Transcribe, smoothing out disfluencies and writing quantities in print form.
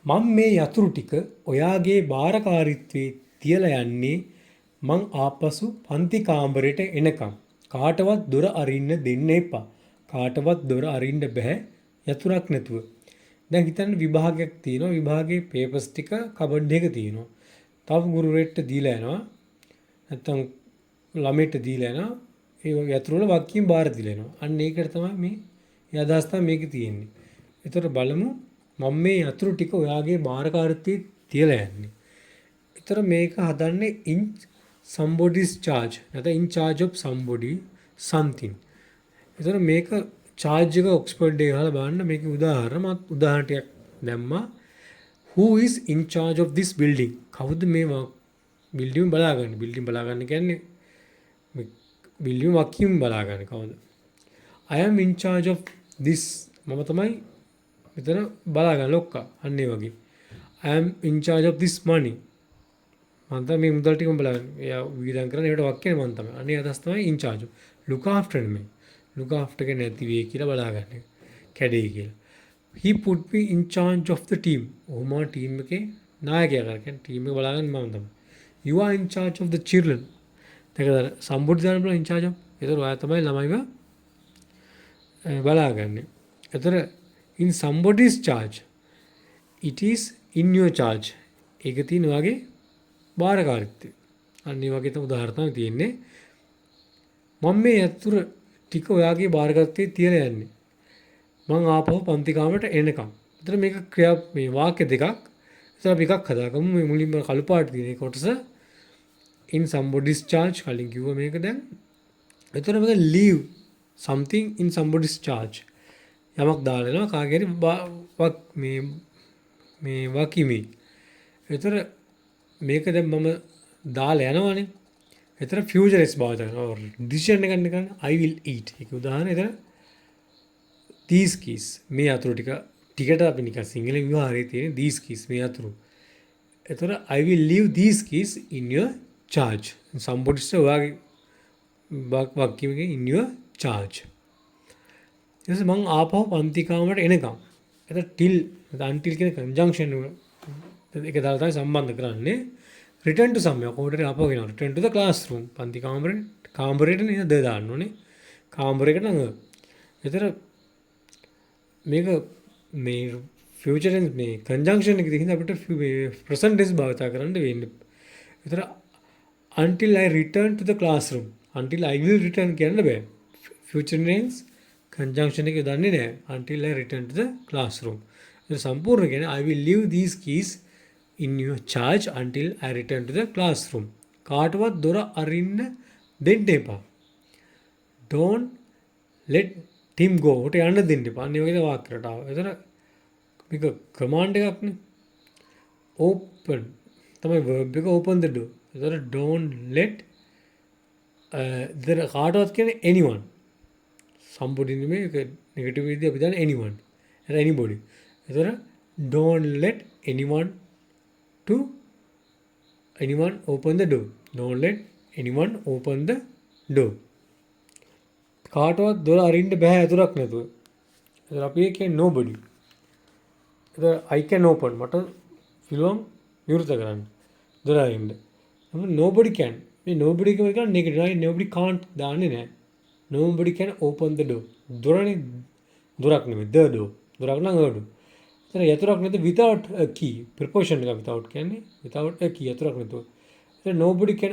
මම මේ යතුරු ටික ඔයාගේ භාරකාරීත්වයේ තියලා යන්නේ මං ආපසු පන්ති කාමරයට එනකම්. කාටවත් දොර අරින්න දෙන්න එපා. කාටවත් දොර අරින්න බෑ යතුරක් නැතුව. දැන් හිතන්න විභාගයක් තියෙනවා. විභාගයේ පේපර්ස් ටික කබඩ් එකක තියෙනවා. තව ගුරුවරයෙක්ට දීලා යනවා. නැත්තම් ළමයට දීලා යනවා. ඒ යතුරු වල වක්කීම් බාර දීලා යනවා. අන්න ඒකට තමයි මේ අදහස් තමයි මේකේ තියෙන්නේ. ඒතර බලමු මම මේ යතුරු ටික ඔයාගේ භාරකාරීත්වයේ තියලා යන්නේ. ඒතර මේක හදන්නේ in somebody's charge. නැත්නම් in charge of somebody something. ඒතර මේක charge එක ඔක්ස්ෆර්ඩ් එකේ ගහලා බලන්න මේකේ උදාහරණ ටිකක් දැම්මා. Who is in charge of this building? කවුද මේ බිල්ඩින් බලාගන්නේ? බිල්ඩින් බලාගන්න කියන්නේ මේ බිල්ඩින් වක්කීම් බලාගන්නේ කවුද? I am in charge of this. මම තමයි මෙතන බලාගන්න ලොක්කා. අන්න ඒ වගේ. I am in charge of this money. මම තමයි මේ මුදල් ටිකම බලන්නේ. එයා වියදම් කරන්නේ ඒකට වක්කේ මම තමයි. අනේ අදහස් තමයි in charge. look after නෙමෙයි. look after එක නැති වෙයි කියලා බලාගන්න එක. කැඩෙයි කියලා. he put me in charge of the team. ඔහුම ටීම් එකේ නායකයා කරා. කියන්නේ ටීම් එක බලාගන්නේ මම තමයි. you are in charge of the children. දැන් සම්බුද්ධ දාන බල in charge of. ඒතර ඔයා තමයි ළමයිව බලාගන්නේ. ඒතර in somebody's charge. it is in your charge. ඒක තියෙන වගේ භාරකාරීත්වය. අන්න ඒ වගේ තමයි උදාහරණ තමයි තියෙන්නේ. මම මේ යතුරු ටික ඔයාගේ භාරකාරීත්වයේ තියලා යන්නේ. මං ආපහු පන්ති කාමරයට එනකම්. එතන මේක මේ වාක්‍ය දෙකක්. එතන අපි එකක් හදාගමු. මේ මුලින්ම කළු පාට තියෙන කොටස in somebody's charge කලින් කිව්වා මේක දැන්. එතන මේක leave something in somebody's charge. යමක් දාලා යනවා කාගේ හරි මේ වකිමි. එතන මේක දැන් මම දාලා යනවානේ. එතන future is භාවිත කරනවා. decision එක ගන්න I will eat. ඒක උදාහරණ. එතන these keys මේ යතුරු ටිකට අපි නිකන් සිංහලෙන් විවහාරයේ තියෙන these keys මේ යතුරු. එතන I will leave these keys in your charge. somebody ඔයාගේ වකිමගේ in your charge. ඊට මං ආපහු පන්ති කාමරයට එනකම්. එතන till until කියන conjunction එක දාලා තමයි සම්බන්ධ කරන්නේ. return to somewhere කොහොමද ආපහු එනවා. return to the classroom. පන්ති කාමරයට නේද දාන්න ඕනේ. කාමරයකට නම්. එතන මේක මේ future tense මේ conjunction එකේ තියෙන අපිට present tense භාවිත කරන්න වෙන්නේ. එතන until I return to the classroom. until I will return කියන්න බෑ. future tense conjunction එකේ දන්නේ නැහැ. until I return to the classroom. ඒක සම්පූර්ණ කියන්නේ I will leave these keys in your charge until I return to the classroom. කාටවත් දොර අරින්න දෙන්න එපා. don't let him go. උට යන්න දෙන්න එපා. අනේ වගේ වාක්‍යයක් ආවා. එතන මේක command එකක්නේ. open තමයි verb එක open the door. එතන don't let එතන කාටවත් කියන්නේ anyone. somebody නෙමෙයි ඒක negative විදිහට අපි දාන්නේ anyone. එතන anybody. එතන don't let anyone open the door. don't let anyone open the door. කාටවත් දොර අරින්න බෑ යතුරක් නැතුව. එතන අපි කියන්නේ nobody. එතන I can open මට පුළුවන් විවෘත කරන්න. දොර අරින්න. nobody can. මේ nobody කියන්නේ negative. nobody can't දාන්නේ නැහැ. nobody can open the door. දොරක් නෙමෙයි the door. දොරක් නම් door. එතන යතුරක් නැතුව without a key. preposition එක without කියන්නේ without a key යතුරක් නැතුව. එතන nobody can